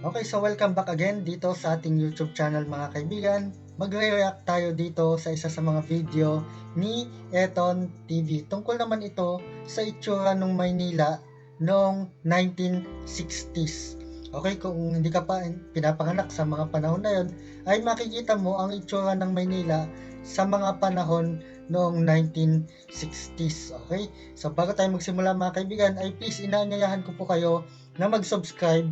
Okay, so welcome back again dito sa ating YouTube channel mga kaibigan. Magre-react tayo dito sa isa sa mga video ni Eton TV. Tungkol naman ito sa itsura ng Maynila noong 1960s. Okay, kung hindi ka pa pinapanganak sa mga panahon na yon, ay makikita mo ang itsura ng Maynila sa mga panahon noong 1960s. Okay, so bago tayo magsimula mga kaibigan, ay please inaanyayahan ko po kayo na mag-subscribe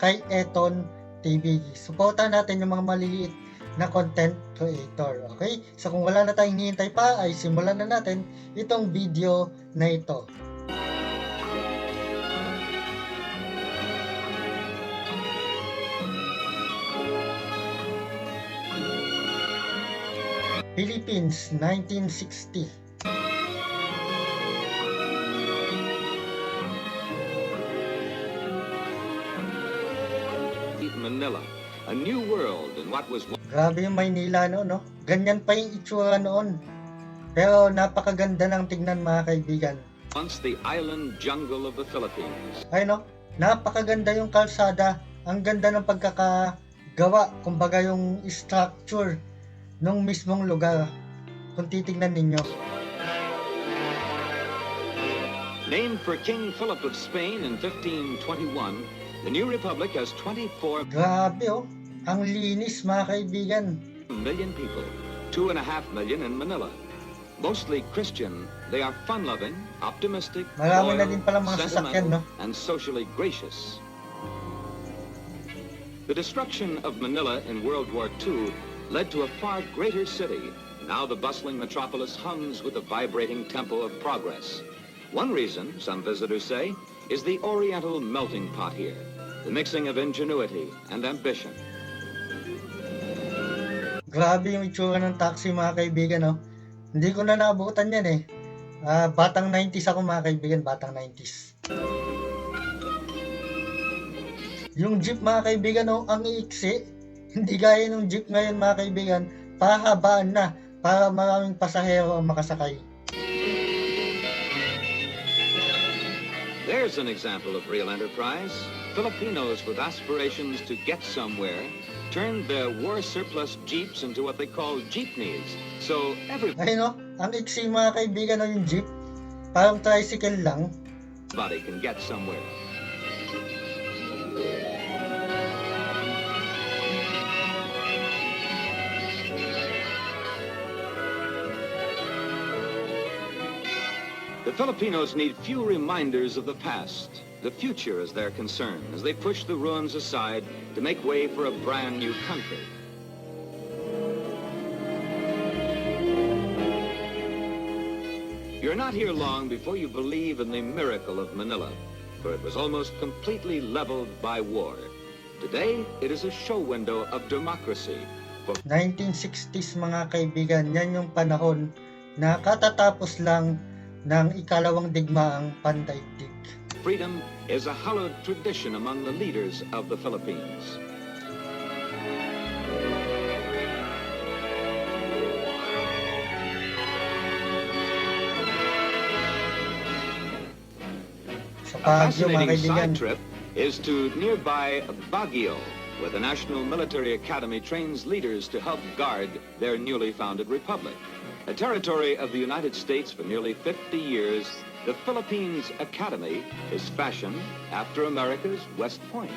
kay Eton TV. Suportahan natin yung mga maliliit na content creator. Okay? So kung wala na tayong hinihintay pa, ay simulan na natin itong video na ito. Philippines, 1960. Manila, a new world in what was Grabe yung Maynila noon, no? Ganyan pa yung itsura noon. Pero napakaganda ng tignan mga kaibigan. once the island jungle of the Philippines. Ay no, napakaganda yung kalsada. Ang ganda ng pagkakagawa, kumbaga yung structure nung mismong lugar. Kung titignan ninyo. Named for King Philip of Spain in 1521, the new republic has 24 Grabe oh, ang linis mga kaibigan. million people, 2.5 million in Manila. Mostly Christian, they are fun-loving, optimistic, Marami na loyal, din pala mga sasakyan, no? and socially gracious. The destruction of Manila in World War II led to a far greater city. Now the bustling metropolis hums with the vibrating tempo of progress. One reason, some visitors say, is the oriental melting pot here, the mixing of ingenuity and ambition. Grabe yung itsura ng taxi mga kaibigan, no? Hindi ko na naabutan yan eh. Batang 90s ako mga kaibigan, batang 90s. Yung jeep mga kaibigan, no, ang iiksi. Hindi gaya ng jeep ngayon mga kaibigan, pahabaan na para maraming pasahero ang makasakay. There's an example of real enterprise. Filipinos with aspirations to get somewhere turned their war surplus jeeps into what they call jeepneys. So Ay no, ang iksi mga kaibigan, no, yung jeep. Parang tricycle lang. everybody can get somewhere. The Filipinos need few reminders of the past. The future is their concern as they push the ruins aside to make way for a brand new country. You're not here long before you believe in the miracle of Manila, for it was almost completely leveled by war. Today, it is a show window of democracy. 1960s mga kaibigan, yan yung panahon na katatapos lang ng ikalawang digmaang pandaigdig. Freedom is a hallowed tradition among the leaders of the Philippines. Sa A Baguio mga fascinating kaibigan, side trip is to nearby Baguio, where the National Military Academy trains leaders to help guard their newly founded republic. A territory of the United States for nearly 50 years, the Philippines Academy is fashioned after America's West Point.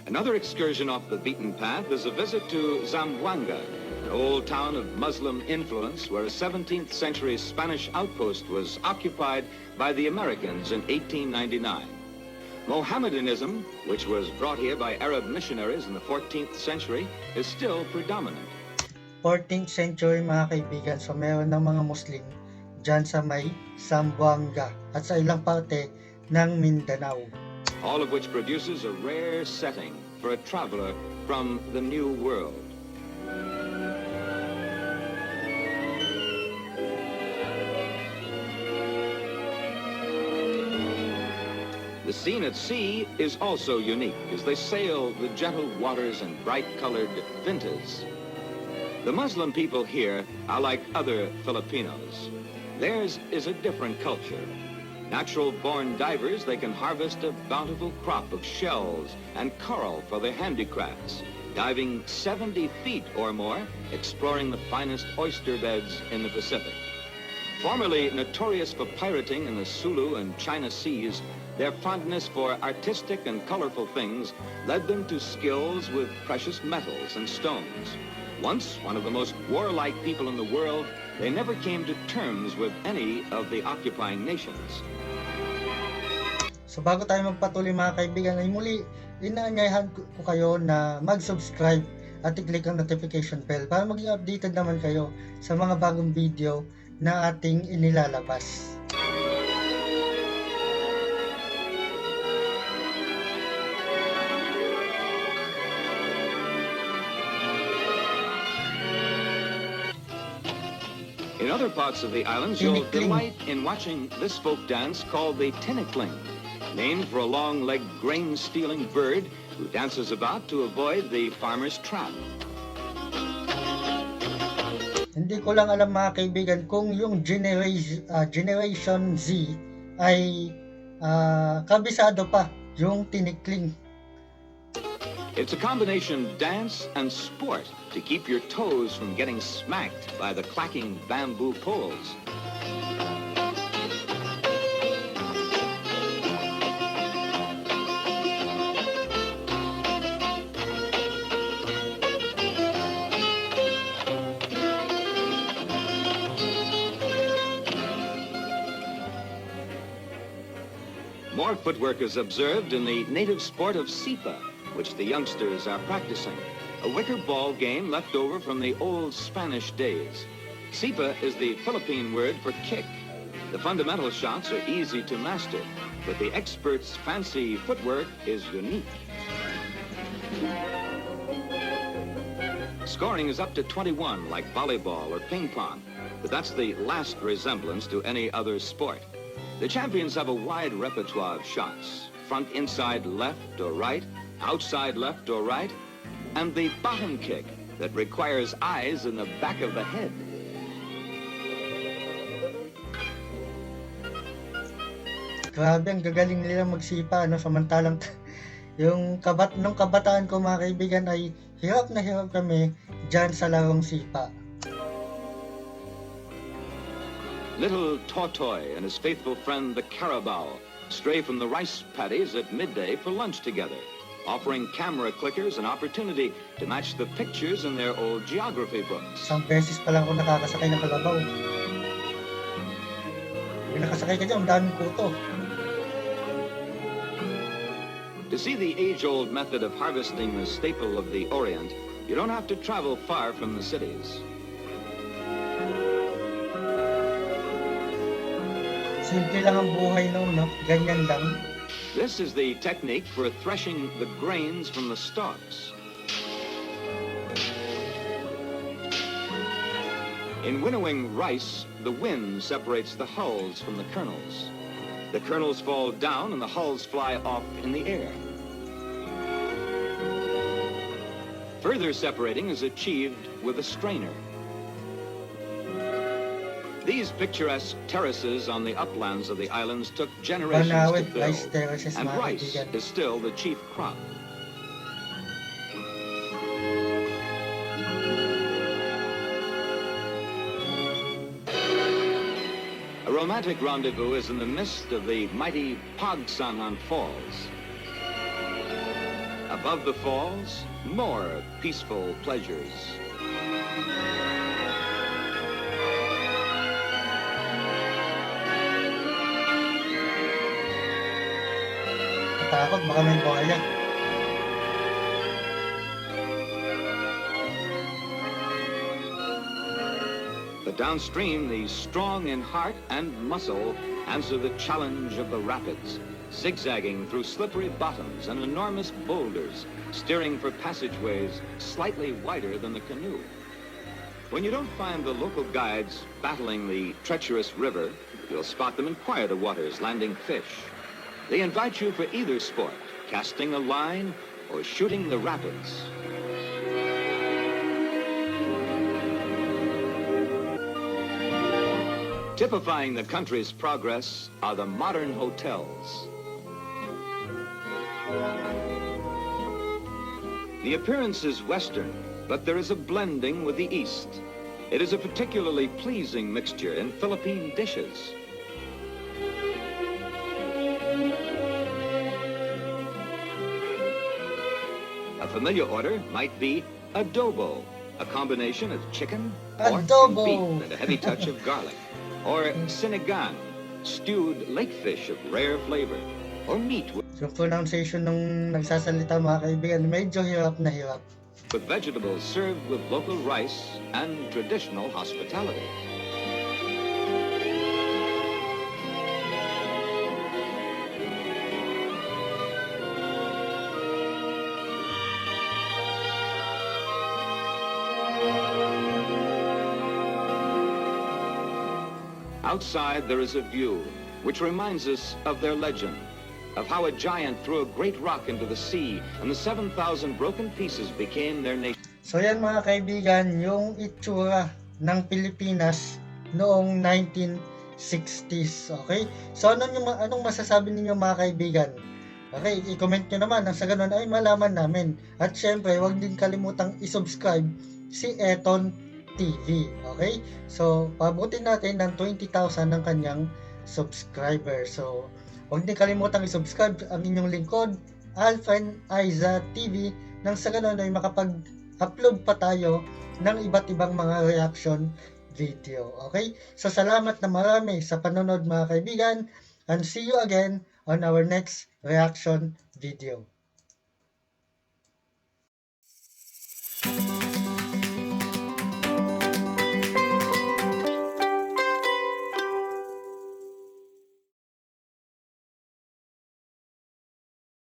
Another excursion off the beaten path is a visit to Zamboanga, an old town of Muslim influence where a 17th century Spanish outpost was occupied by the Americans in 1899. Mohammedanism, which was brought here by Arab missionaries in the 14th century, is still predominant. 14th century mga kaibigan, so meron ng mga Muslim dyan sa may Zamboanga at sa ilang parte ng Mindanao. All of which produces a rare setting for a traveler from the New World. The scene at sea is also unique as they sail the gentle waters and bright-colored vintas. The Muslim people here are like other Filipinos. Theirs is a different culture. Natural-born divers, they can harvest a bountiful crop of shells and coral for their handicrafts, diving 70 feet or more, exploring the finest oyster beds in the Pacific. Formerly notorious for pirating in the Sulu and China seas, their fondness for artistic and colorful things led them to skills with precious metals and stones. Once one of the most warlike people in the world, they never came to terms with any of the occupying nations. So bago tayo magpatuloy mga kaibigan ay muli, inaanyayahan ko kayo na mag-subscribe at i-click ang notification bell para maging updated naman kayo sa mga bagong video na ating inilalabas. In other parts of the islands, you'll delight in watching this folk dance called the tinikling, named for a long-legged grain-stealing bird who dances about to avoid the farmer's trap. Hindi ko lang alam mga kaibigan kung yung Generation Z ay kabisado pa yung tinikling. It's a combination dance and sport to keep your toes from getting smacked by the clacking bamboo poles. More footwork is observed in the native sport of sipa, which the youngsters are practicing, a wicker ball game left over from the old Spanish days. Sipa is the Philippine word for kick. The fundamental shots are easy to master, but the expert's fancy footwork is unique. Scoring is up to 21, like volleyball or ping pong, but that's the last resemblance to any other sport. The champions have a wide repertoire of shots, front, inside, left or right, outside left or right, and the bottom kick that requires eyes in the back of the head. Grabe, ang gagaling nila magsipa, no? Samantalang nung kabataan ko mga kaibigan ay hirap na hirap kami dyan sa larong sipa. Little Tortoy and his faithful friend the Carabao stray from the rice paddies at midday for lunch together, offering camera clickers an opportunity to match the pictures in their old geography books. Isang beses pa lang ako nakakasakay ng kalabaw. Pag nakasakay ka dyan, ang daming kuto. To see the age-old method of harvesting the staple of the Orient, you don't have to travel far from the cities. Simple lang ang buhay noon, no? Ganyan lang. This is the technique for threshing the grains from the stalks. In winnowing rice, the wind separates the hulls from the kernels. The kernels fall down and the hulls fly off in the air. Further separating is achieved with a strainer. These picturesque terraces on the uplands of the islands took generations to build, and rice is still the chief crop. A romantic rendezvous is in the midst of the mighty Pagsanhan Falls. Above the falls, more peaceful pleasures. Takot, baka may buhaya. But downstream, the strong in heart and muscle answer the challenge of the rapids, zigzagging through slippery bottoms and enormous boulders, steering for passageways slightly wider than the canoe. When you don't find the local guides battling the treacherous river, you'll spot them in quieter waters landing fish. They invite you for either sport, casting a line or shooting the rapids. Typifying the country's progress are the modern hotels. The appearance is Western, but there is a blending with the East. It is a particularly pleasing mixture in Philippine dishes. A familiar order might be adobo, a combination of chicken, pork, Adobo. and beef, and a heavy touch of garlic. Or sinigang, stewed lake fish of rare flavor. Or meat Yung pronunciation nung nagsasalita mga kaibigan, medyo hirap na hirap. with vegetables served with local rice and traditional hospitality. Outside there is a view which reminds us of their legend, of how a giant threw a great rock into the sea and the 7,000 broken pieces became their nation. So yan mga kaibigan, yung itsura ng Pilipinas noong 1960s. Okay? So anong masasabi ninyo mga kaibigan? Okay, i-comment nyo naman nang sa ganun ay malaman namin. At syempre, huwag din kalimutang i-subscribe si Eton TV. Okay? So, pabutin natin ng 20,000 ng kanyang subscriber. So, huwag din kalimutang i-subscribe ang inyong lingkod, Alfren Aiza TV, nang sa ganun ay makapag-upload pa tayo ng iba't ibang mga reaction video. Okay? So, salamat na marami sa panonood mga kaibigan, and see you again on our next reaction video.